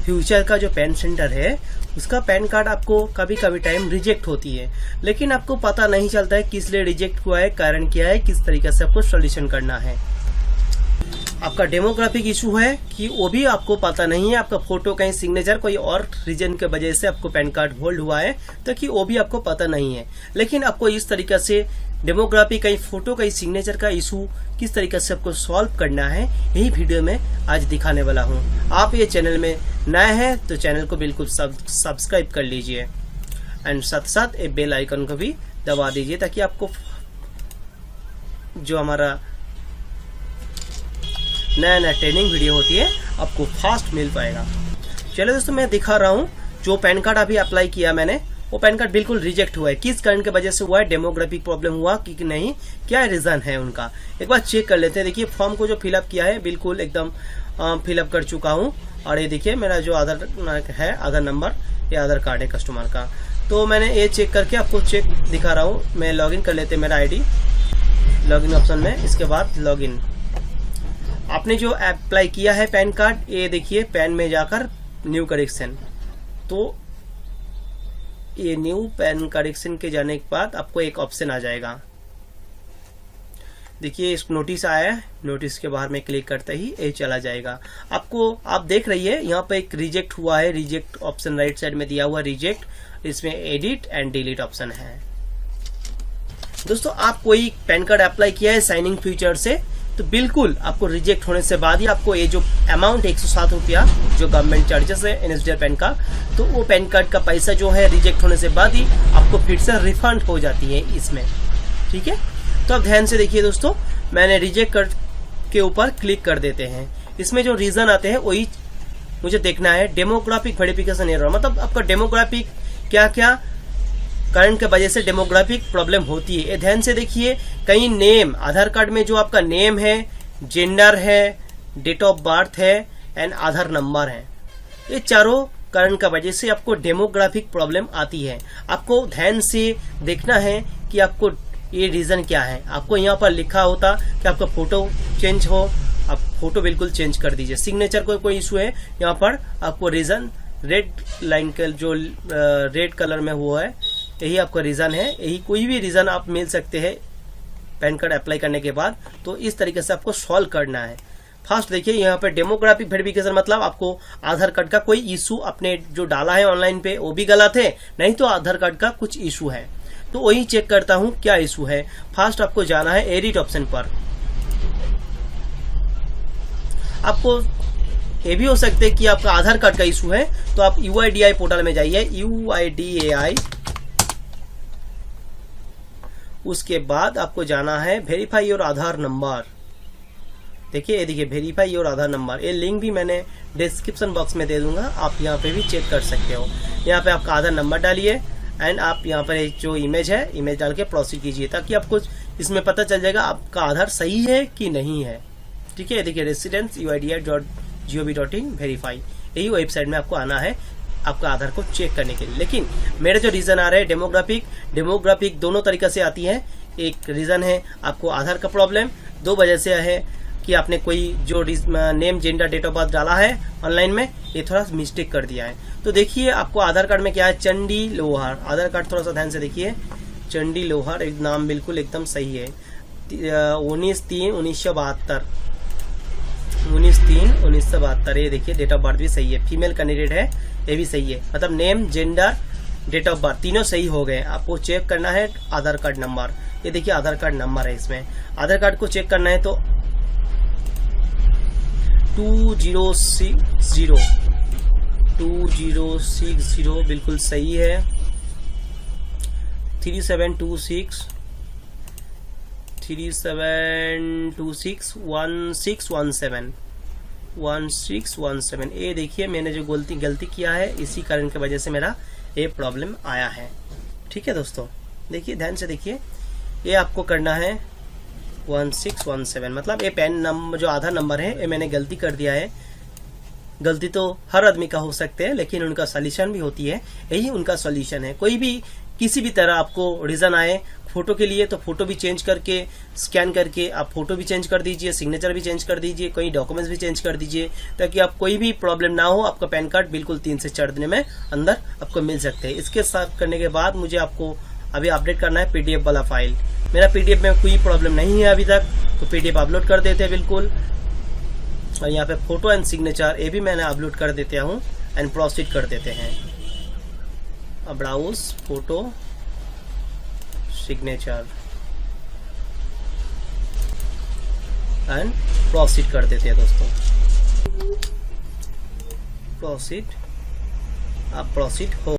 Future का जो pan centre है उसका पैन कार्ड आपको कभी कभी टाइम रिजेक्ट होती है, लेकिन आपको पता नहीं चलता है किस लिए रिजेक्ट हुआ है, कारण क्या है, किस तरीके से आपको सॉल्यूशन करना है। आपका डेमोग्राफिक इशू है कि वो भी आपको पता नहीं है, आपका फोटो कहीं सिग्नेचर कोई और रीजन के वजह से आपको पैन कार्ड होल्ड हुआ है, तो कि वो भी आपको पता नहीं है। लेकिन आपको इस तरीके से डेमोग्राफी कहीं फोटो कहीं सिग्नेचर का इशू किस तरीके से आपको सॉल्व करना है, यही वीडियो में आज दिखाने वाला हूँ। आप ये चैनल में नए हैं तो चैनल को बिल्कुल सब्सक्राइब कर लीजिए एंड साथ साथ ये बेल आइकन को भी दबा दीजिए, ताकि आपको जो हमारा नया नया ट्रेनिंग वीडियो होती है आपको फास्ट मिल पाएगा। चलो दोस्तों, मैं दिखा रहा हूँ जो पैन कार्ड अभी अप्लाई किया मैंने, वो पैन कार्ड बिल्कुल रिजेक्ट हुआ है। किस कारण की वजह से हुआ है, डेमोग्राफिक प्रॉब्लम हुआ कि नहीं, क्या रीजन है उनका, एक बार चेक कर लेते हैं। देखिए फॉर्म को जो फिलअप किया है बिल्कुल एकदम फिलअप कर चुका हूँ, और ये देखिए मेरा जो आधार है, आधार नंबर, ये आधार कार्ड है कस्टमर का। तो मैंने ये चेक करके आपको चेक दिखा रहा हूँ। मैं लॉगिन कर लेते हैं मेरा ID लॉगिन ऑप्शन में। इसके बाद लॉगिन, आपने जो अप्लाई किया है पैन कार्ड, ये देखिए पैन में जाकर न्यू करेक्शन, तो ये न्यू पैन करेक्शन के जाने के बाद आपको एक ऑप्शन आ जाएगा। देखिए इस नोटिस आया है, नोटिस के बाहर में क्लिक करते ही ये चला जाएगा। आपको आप देख रही है यहाँ पे एक रिजेक्ट हुआ है, रिजेक्ट ऑप्शन राइट साइड में दिया हुआ रिजेक्ट, इसमें एडिट एंड डिलीट ऑप्शन है। दोस्तों आप कोई पैन कार्ड अप्लाई किया है साइनिंग फ्यूचर से, तो बिल्कुल आपको रिजेक्ट होने से बाद ही आपको ये जो अमाउंट 107 रुपया जो गवर्नमेंट चार्जेस है NSDL पैन कार्ड, तो वो पैन कार्ड का पैसा जो है रिजेक्ट होने से बाद ही आपको फिर से रिफंड हो जाती है इसमें। ठीक है, तो अब ध्यान से देखिए दोस्तों, मैंने रिजेक्ट कर के ऊपर क्लिक कर देते हैं। इसमें जो रीजन आते हैं वही मुझे देखना है। डेमोग्राफिक वेरिफिकेशन एरर, मतलब आपका डेमोग्राफिक क्या क्या कारण के वजह से डेमोग्राफिक प्रॉब्लम होती है। ध्यान से देखिए, कहीं नेम, आधार कार्ड में जो आपका नेम है, जेंडर है, डेट ऑफ बर्थ है एंड आधार नंबर है, ये चारों कारण का वजह से आपको डेमोग्राफिक प्रॉब्लम आती है। आपको ध्यान से देखना है कि आपको ये रीजन क्या है। आपको यहाँ पर लिखा होता कि आपका फोटो चेंज हो, आप फोटो बिल्कुल चेंज कर दीजिए। सिग्नेचर को कोई इशू है, यहाँ पर आपको रीजन रेड लाइन का जो रेड कलर में हुआ है, यही आपका रीजन है। यही कोई भी रीजन आप मिल सकते हैं पैन कार्ड अप्लाई करने के बाद, तो इस तरीके से आपको सॉल्व करना है। फर्स्ट देखिए यहाँ पे डेमोग्राफिक वेरिफिकेशन, मतलब आपको आधार कार्ड का कोई इशू आपने जो डाला है ऑनलाइन पे वो भी गलत है, नहीं तो आधार कार्ड का कुछ इशू है, तो वही चेक करता हूँ क्या इशू है। फर्स्ट आपको जाना है एडिट ऑप्शन पर। आपको ये भी हो सकता है कि आपका आधार कार्ड का इशू है, तो आप UIDAI पोर्टल में जाइए, UIDAI, उसके बाद आपको जाना है वेरीफाई योर आधार नंबर। देखिए ये देखिए वेरीफाई योर आधार नंबर, ये लिंक भी मैंने डिस्क्रिप्शन बॉक्स में दे दूंगा, आप यहाँ पे भी चेक कर सकते हो। यहाँ पे आपका आधार नंबर डालिए एंड आप यहाँ पर एक जो इमेज है, इमेज डाल के प्रोसीड कीजिए, ताकि आपको इसमें पता चल जाएगा आपका आधार सही है कि नहीं है। ठीक है, देखिए रेसिडेंस UIDAI.gov.in वेरीफाई, यही वेबसाइट में आपको आना है आपका आधार को चेक करने के लिए। लेकिन मेरे जो रीजन आ रहे हैं डेमोग्राफिक दोनों तरीके से आती है। एक रीजन है आपको आधार का प्रॉब्लम, दो वजह से है कि आपने कोई जो name, gender, date of birth डाला है ऑनलाइन में, ये थोड़ा मिस्टेक कर दिया है। तो देखिए आपको आधार कार्ड में क्या है, चंडी लोहार आधार कार्ड, थोड़ा सा ध्यान से देखिए, चंडी लोहार एक नाम बिल्कुल एकदम सही है। 19/3/1972, 19/3/1972, ये देखिए डेट ऑफ बर्थ भी सही है, फीमेल कैंडिडेट है, ये भी सही है। मतलब name, gender, date of birth तीनों सही हो गए। आपको चेक करना है आधार कार्ड नंबर, ये देखिए आधार कार्ड नंबर है। इसमें आधार कार्ड को चेक करना है तो 2060 बिल्कुल सही है। 3726 ये देखिए मैंने जो गलती किया है, इसी कारण की वजह से मेरा ये प्रॉब्लम आया है। ठीक है दोस्तों, देखिए ध्यान से देखिए, ये आपको करना है 1617, मतलब ये पैन नंबर जो आधार नंबर है, ये मैंने गलती कर दिया है। गलती तो हर आदमी का हो सकते हैं, लेकिन उनका सॉल्यूशन भी होती है, यही उनका सॉल्यूशन है। कोई भी किसी भी तरह आपको रीजन आए, फोटो के लिए तो फोटो भी चेंज करके स्कैन करके आप फोटो भी चेंज कर दीजिए, सिग्नेचर भी चेंज कर दीजिए, कोई डॉक्यूमेंट्स भी चेंज कर दीजिए, ताकि आप कोई भी प्रॉब्लम ना हो। आपका पैन कार्ड बिल्कुल 3 से 4 दिन में अंदर आपको मिल सकते हैं। इसके साथ करने के बाद मुझे आपको अभी अपडेट करना है पीडीएफ वाला फाइल। मेरा पीडीएफ में कोई प्रॉब्लम नहीं है अभी तक, तो पीडीएफ अपलोड कर देते हैं बिल्कुल। और यहाँ पे फोटो एंड सिग्नेचर ये भी मैंने अपलोड कर देते हूँ एंड प्रोसीड कर देते हैं। Browse photo signature and proceed कर देते हैं दोस्तों। प्रोसीड, आप प्रोसीड हो